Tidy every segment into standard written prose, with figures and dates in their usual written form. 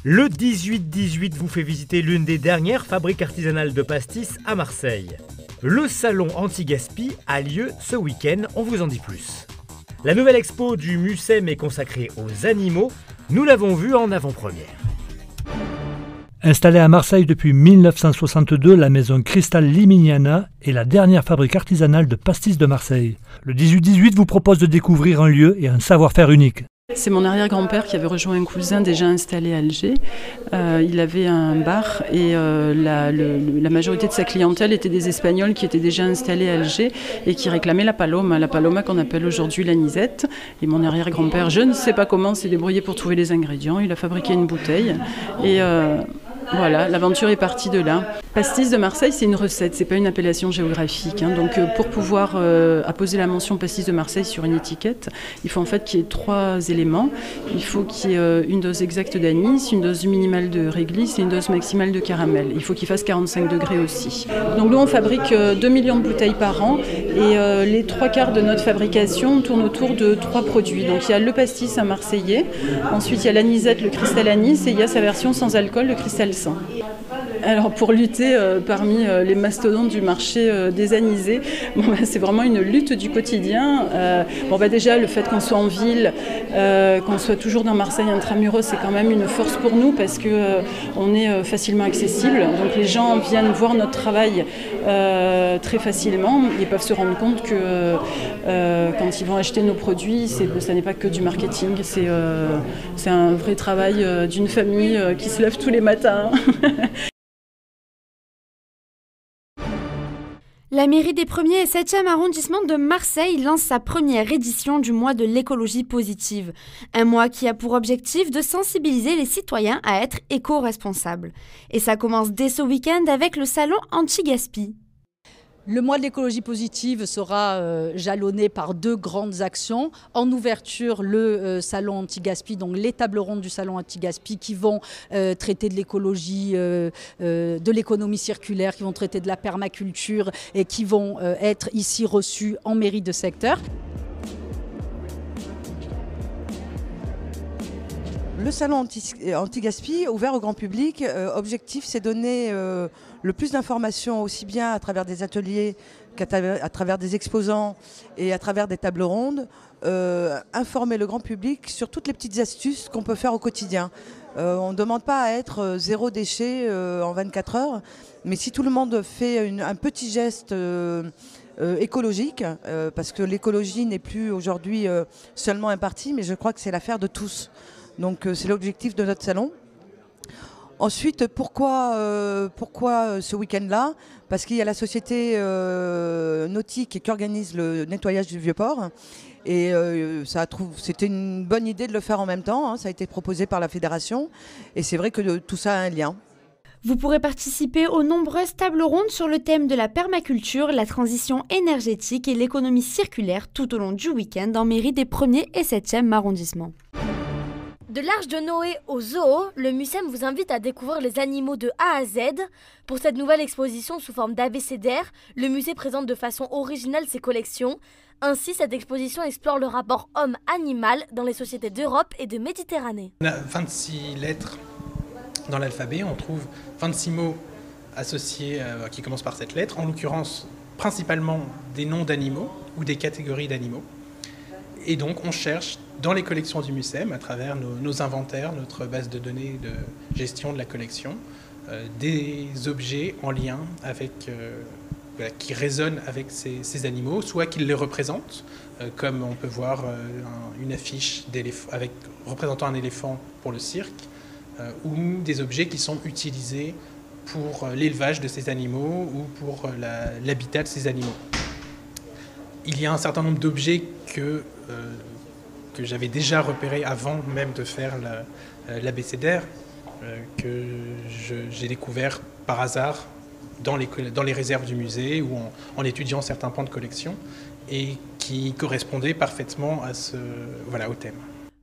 Le 18-18 vous fait visiter l'une des dernières fabriques artisanales de pastis à Marseille. Le salon anti-gaspi a lieu ce week-end, on vous en dit plus. La nouvelle expo du MUSEM est consacrée aux animaux, nous l'avons vu en avant-première. Installée à Marseille depuis 1962, la maison Cristal Limignana est la dernière fabrique artisanale de pastis de Marseille. Le 18-18 vous propose de découvrir un lieu et un savoir-faire unique. C'est mon arrière-grand-père qui avait rejoint un cousin déjà installé à Alger. Il avait un bar et la majorité de sa clientèle était des Espagnols qui étaient déjà installés à Alger et qui réclamaient la paloma qu'on appelle aujourd'hui l'anisette. Et mon arrière-grand-père, je ne sais pas comment, s'est débrouillé pour trouver les ingrédients. Il a fabriqué une bouteille et voilà, l'aventure est partie de là. Pastis de Marseille, c'est une recette, c'est pas une appellation géographique. Donc pour pouvoir apposer la mention Pastis de Marseille sur une étiquette, il faut en fait qu'il y ait 3 éléments. Il faut qu'il y ait une dose exacte d'anis, une dose minimale de réglisse et une dose maximale de caramel. Il faut qu'il fasse 45 degrés aussi. Donc nous, on fabrique 2 millions de bouteilles par an et les 3/4 de notre fabrication tournent autour de 3 produits. Donc il y a le pastis à marseillais, ensuite il y a l'anisette, le cristal anis et il y a sa version sans alcool, le cristal sans. Alors pour lutter parmi les mastodontes du marché des anisés, c'est vraiment une lutte du quotidien. Déjà le fait qu'on soit en ville, qu'on soit toujours dans Marseille intramuros, c'est quand même une force pour nous parce qu'on est facilement accessible. Donc les gens viennent voir notre travail très facilement et peuvent se rendre compte que quand ils vont acheter nos produits, ça n'est pas que du marketing, c'est un vrai travail d'une famille qui se lève tous les matins. La mairie des 1er et 7e arrondissements de Marseille lance sa première édition du mois de l'écologie positive. Un mois qui a pour objectif de sensibiliser les citoyens à être éco-responsables. Et ça commence dès ce week-end avec le salon anti-gaspi. Le mois de l'écologie positive sera jalonné par 2 grandes actions. En ouverture, le salon anti-gaspi, donc les tables rondes du salon anti-gaspi qui vont traiter de l'écologie, de l'économie circulaire, qui vont traiter de la permaculture et qui vont être ici reçues en mairie de secteur. Le salon anti-gaspi, ouvert au grand public, objectif c'est donner le plus d'informations aussi bien à travers des ateliers qu'à travers des exposants et à travers des tables rondes, informer le grand public sur toutes les petites astuces qu'on peut faire au quotidien. On ne demande pas à être 0 déchet en 24 heures, mais si tout le monde fait un petit geste écologique, parce que l'écologie n'est plus aujourd'hui seulement un parti, mais je crois que c'est l'affaire de tous. Donc c'est l'objectif de notre salon. Ensuite, pourquoi ce week-end-là? Parce qu'il y a la société nautique qui organise le nettoyage du Vieux-Port. Et c'était une bonne idée de le faire en même temps. Ça a été proposé par la fédération. Et c'est vrai que tout ça a un lien. Vous pourrez participer aux nombreuses tables rondes sur le thème de la permaculture, la transition énergétique et l'économie circulaire tout au long du week-end en mairie des 1er et 7e arrondissements. De l'Arche de Noé au zoo, le MUSEM vous invite à découvrir les animaux de A à Z. Pour cette nouvelle exposition sous forme d'abécédaire, le musée présente de façon originale ses collections. Ainsi, cette exposition explore le rapport homme-animal dans les sociétés d'Europe et de Méditerranée. On a 26 lettres dans l'alphabet, on trouve 26 mots associés qui commencent par cette lettre, en l'occurrence principalement des noms d'animaux ou des catégories d'animaux. Et donc on cherche dans les collections du MUSEM, à travers nos inventaires, notre base de données de gestion de la collection, des objets en lien avec, qui résonnent avec ces animaux, soit qu'ils les représentent, comme on peut voir une affiche représentant un éléphant pour le cirque, ou des objets qui sont utilisés pour l'élevage de ces animaux ou pour l'habitat de ces animaux. Il y a un certain nombre d'objets que j'avais déjà repérés avant même de faire l'abécédaire, que j'ai découvert par hasard dans les réserves du musée ou en étudiant certains pans de collection et qui correspondaient parfaitement au thème.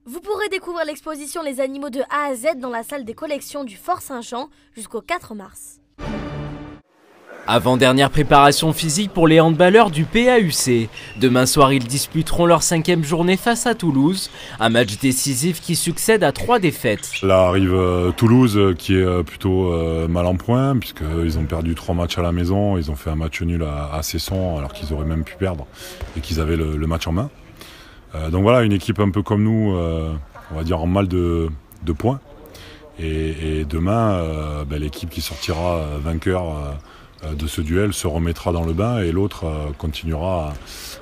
Vous pourrez découvrir l'exposition Les animaux de A à Z dans la salle des collections du Fort Saint-Jean jusqu'au 4 mars. Avant-dernière préparation physique pour les handballeurs du PAUC. Demain soir, ils disputeront leur 5e journée face à Toulouse. Un match décisif qui succède à 3 défaites. Là arrive Toulouse qui est plutôt mal en point puisqu'ils ont perdu 3 matchs à la maison. Ils ont fait un match nul à Cesson alors qu'ils auraient même pu perdre et qu'ils avaient le match en main. Donc voilà, une équipe un peu comme nous, on va dire en mal de points. Et demain, l'équipe qui sortira vainqueur de ce duel se remettra dans le bain et l'autre continuera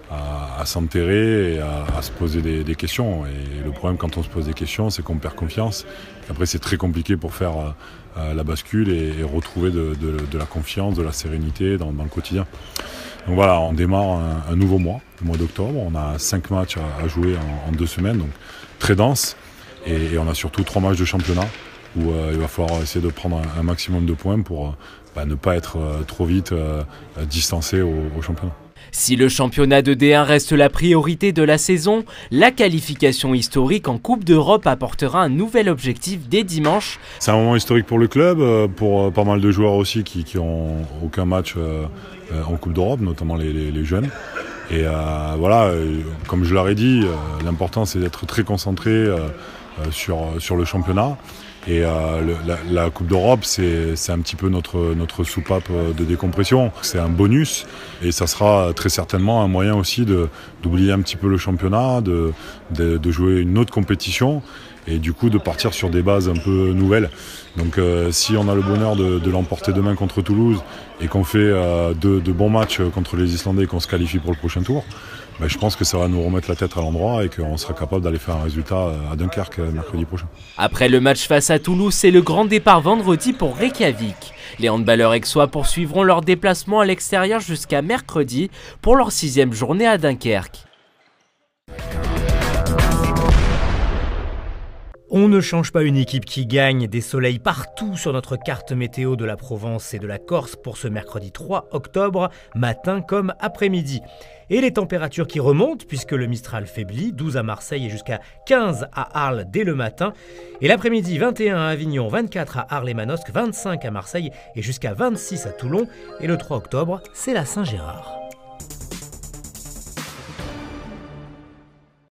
à s'enterrer et à se poser des questions. Et le problème quand on se pose des questions, c'est qu'on perd confiance. Après, c'est très compliqué pour faire la bascule et retrouver de la confiance, de la sérénité dans le quotidien. Donc voilà, on démarre un nouveau mois, le mois d'octobre. On a 5 matchs à jouer en 2 semaines, donc très dense. Et on a surtout 3 matchs de championnat où il va falloir essayer de prendre un maximum de points pour ne pas être trop vite distancé au championnat. Si le championnat de D1 reste la priorité de la saison, la qualification historique en Coupe d'Europe apportera un nouvel objectif dès dimanche. C'est un moment historique pour le club, pour pas mal de joueurs aussi qui n'ont aucun match en Coupe d'Europe, notamment les jeunes. Et voilà, comme je leur ai dit, l'important c'est d'être très concentré sur le championnat. Et la Coupe d'Europe, c'est un petit peu notre soupape de décompression. C'est un bonus et ça sera très certainement un moyen aussi d'oublier un petit peu le championnat, de jouer une autre compétition et du coup de partir sur des bases un peu nouvelles. Donc si on a le bonheur de l'emporter demain contre Toulouse et qu'on fait de bons matchs contre les Islandais et qu'on se qualifie pour le prochain tour, je pense que ça va nous remettre la tête à l'endroit et qu'on sera capable d'aller faire un résultat à Dunkerque mercredi prochain. Après le match face à Toulouse, c'est le grand départ vendredi pour Reykjavik. Les handballeurs aixois poursuivront leur déplacement à l'extérieur jusqu'à mercredi pour leur 6e journée à Dunkerque. On ne change pas une équipe qui gagne, des soleils partout sur notre carte météo de la Provence et de la Corse pour ce mercredi 3 octobre, matin comme après-midi. Et les températures qui remontent puisque le Mistral faiblit, 12 à Marseille et jusqu'à 15 à Arles dès le matin. Et l'après-midi, 21 à Avignon, 24 à Arles et Manosque, 25 à Marseille et jusqu'à 26 à Toulon. Et le 3 octobre, c'est la Saint-Gérard.